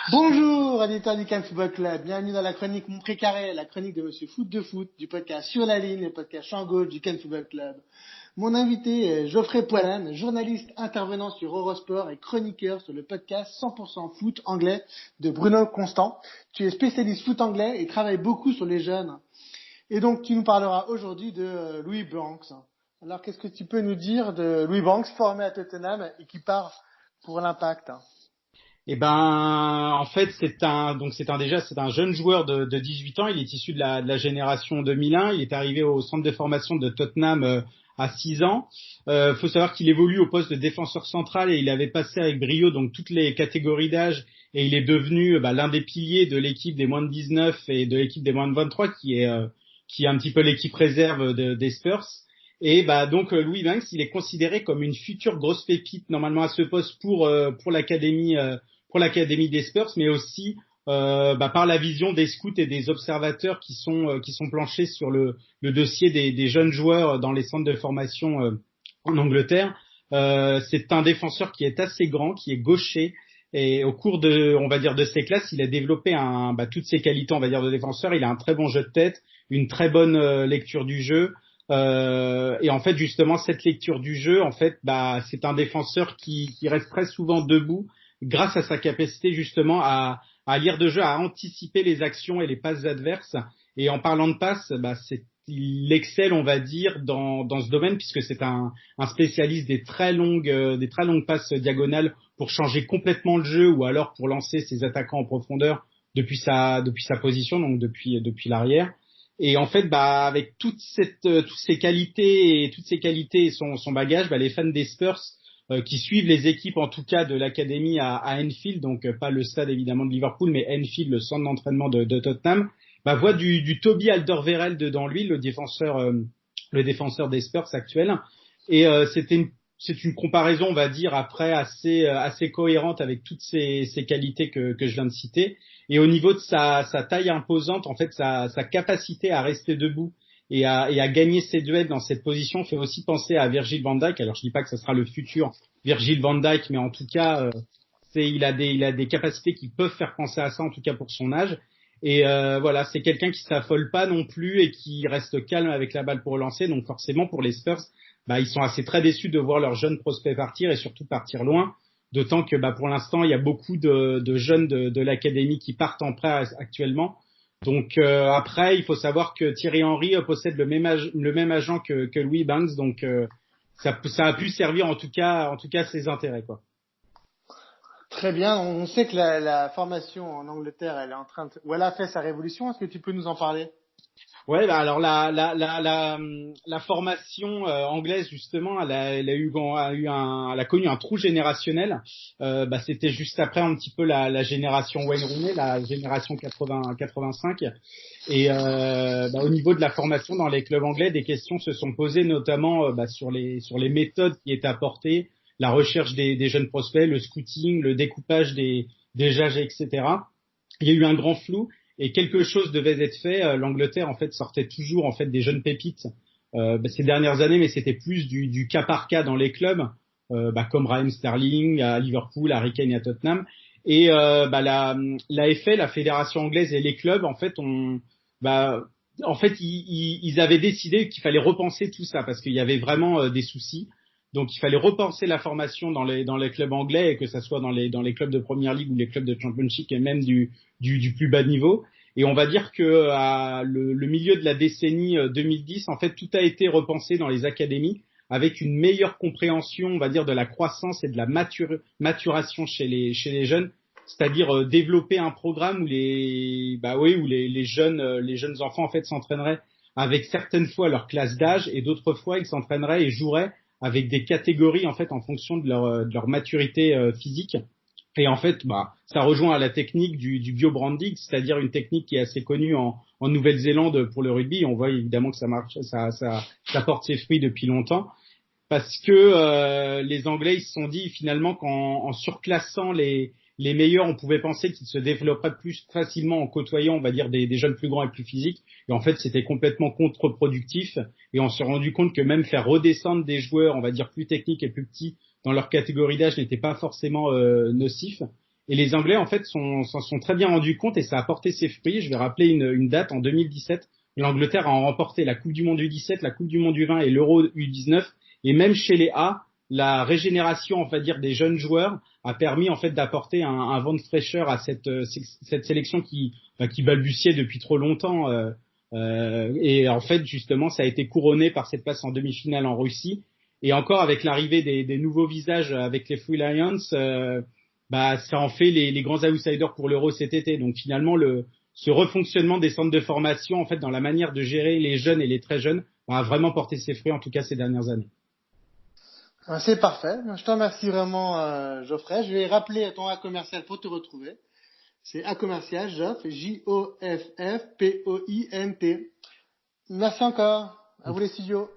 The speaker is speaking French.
Bonjour, auditeurs du Cannes Football Club. Bienvenue dans la chronique Mon Précaré, la chronique de Monsieur Foot de Foot, du podcast Sur la Ligne, le podcast Champ Gauche du Cannes Football Club. Mon invité est Geoffrey Poilane, journaliste intervenant sur Eurosport et chroniqueur sur le podcast 100% foot anglais de Bruno Constant. Tu es spécialiste foot anglais et travailles beaucoup sur les jeunes. Et donc, tu nous parleras aujourd'hui de Louis Banks. Alors, qu'est-ce que tu peux nous dire de Louis Banks, formé à Tottenham et qui part pour l'Impact? En fait, c'est un jeune joueur de 18 ans. Il est issu de la génération 2001. Il est arrivé au centre de formation de Tottenham à 6 ans. Faut savoir qu'il évolue au poste de défenseur central et il avait passé avec brio donc toutes les catégories d'âge et il est devenu l'un des piliers de l'équipe des moins de 19 et de l'équipe des moins de 23 qui est un petit peu l'équipe réserve des Spurs. Et donc Louis Banks, il est considéré comme une future grosse pépite normalement à ce poste pour l'académie des Spurs, mais aussi par la vision des scouts et des observateurs qui sont planchés sur le dossier des jeunes joueurs dans les centres de formation en Angleterre. C'est un défenseur qui est assez grand, qui est gaucher, et au cours de ses classes, il a développé toutes ses qualités, on va dire, de défenseur. Il a un très bon jeu de tête, une très bonne lecture du jeu. Et en fait, justement, cette lecture du jeu, en fait, c'est un défenseur qui reste très souvent debout grâce à sa capacité justement à lire de jeu, à anticiper les actions et les passes adverses. Et en parlant de passes, il excelle, on va dire, dans ce domaine puisque c'est un spécialiste des très longues passes diagonales pour changer complètement le jeu ou alors pour lancer ses attaquants en profondeur depuis sa position, donc depuis l'arrière. Et en fait, avec toutes ces qualités et son bagage, les fans des Spurs qui suivent les équipes en tout cas de l'académie à Anfield, donc pas le stade évidemment de Liverpool, mais Anfield, le centre d'entraînement de Tottenham, voit du Toby Alderweireld dans lui, le défenseur des Spurs actuel. Et c'est une comparaison, on va dire, après assez cohérente avec toutes ces qualités que je viens de citer. Et au niveau de sa taille imposante, en fait, sa capacité à rester debout et à gagner ses duels dans cette position fait aussi penser à Virgil van Dijk. Alors je dis pas que ce sera le futur Virgil van Dijk, mais en tout cas, il a des capacités qui peuvent faire penser à ça, en tout cas pour son âge. Et voilà, c'est quelqu'un qui s'affole pas non plus et qui reste calme avec la balle pour relancer. Donc forcément pour les Spurs, ils sont assez très déçus de voir leurs jeunes prospects partir et surtout partir loin. D'autant que pour l'instant, il y a beaucoup de jeunes de l'académie qui partent en prêt actuellement. Donc après, il faut savoir que Thierry Henry possède le même agent que Louis Banks, donc ça a pu servir en tout cas ses intérêts, quoi. Très bien. On sait que la formation en Angleterre, elle a fait sa révolution. Est-ce que tu peux nous en parler? Ouais, alors la formation anglaise justement, elle a connu un trou générationnel. C'était juste après un petit peu la génération Wayne Rooney, la génération 85. Et au niveau de la formation dans les clubs anglais, des questions se sont posées notamment sur les méthodes qui étaient apportées, la recherche des jeunes prospects, le scouting, le découpage des âges, etc. Il y a eu un grand flou. Et quelque chose devait être fait. L'Angleterre en fait sortait toujours en fait des jeunes pépites ces dernières années, mais c'était plus du cas par cas dans les clubs, comme Raheem Sterling à Liverpool, Harry Kane à Tottenham. Et la FA, la fédération anglaise et les clubs en fait ils avaient décidé qu'il fallait repenser tout ça parce qu'il y avait vraiment des soucis. Donc il fallait repenser la formation dans les clubs anglais, et que ça soit dans les clubs de Premier League ou les clubs de Championship et même du plus bas niveau. Et on va dire que à le milieu de la décennie 2010, en fait, tout a été repensé dans les académies avec une meilleure compréhension, on va dire, de la croissance et de la maturation chez les jeunes, c'est-à-dire développer un programme où les jeunes enfants en fait s'entraîneraient avec certaines fois leur classe d'âge et d'autres fois ils s'entraîneraient et joueraient avec des catégories en fait en fonction de leur maturité physique. Et en fait, ça rejoint à la technique du bio-branding, c'est-à-dire une technique qui est assez connue en Nouvelle-Zélande pour le rugby. On voit évidemment que ça marche, ça porte ses fruits depuis longtemps, parce que les Anglais ils se sont dit finalement qu'en surclassant les meilleurs, on pouvait penser qu'ils se développeraient plus facilement en côtoyant, on va dire, des jeunes plus grands et plus physiques. Et en fait, c'était complètement contre-productif. Et on s'est rendu compte que même faire redescendre des joueurs, on va dire, plus techniques et plus petits dans leur catégorie d'âge n'était pas forcément nocif. Et les Anglais, en fait, s'en sont très bien rendus compte et ça a porté ses fruits. Je vais rappeler une date en 2017. L'Angleterre a remporté la Coupe du Monde U17, la Coupe du Monde U20 et l'Euro U19. Et même chez les A, la régénération, on va dire, des jeunes joueurs a permis en fait d'apporter un vent de fraîcheur à cette sélection qui balbutiait depuis trop longtemps. Et en fait, justement, ça a été couronné par cette place en demi-finale en Russie. Et encore avec l'arrivée des nouveaux visages avec les Free Lions, ça en fait les grands outsiders pour l'Euro cet été. Donc finalement, ce refonctionnement des centres de formation, en fait, dans la manière de gérer les jeunes et les très jeunes, a vraiment porté ses fruits, en tout cas ces dernières années. C'est parfait. Je te remercie vraiment, Geoffrey. Je vais rappeler ton A commercial pour te retrouver. C'est A commercial, Joff, Joffpoint. Merci encore. À vous les studios.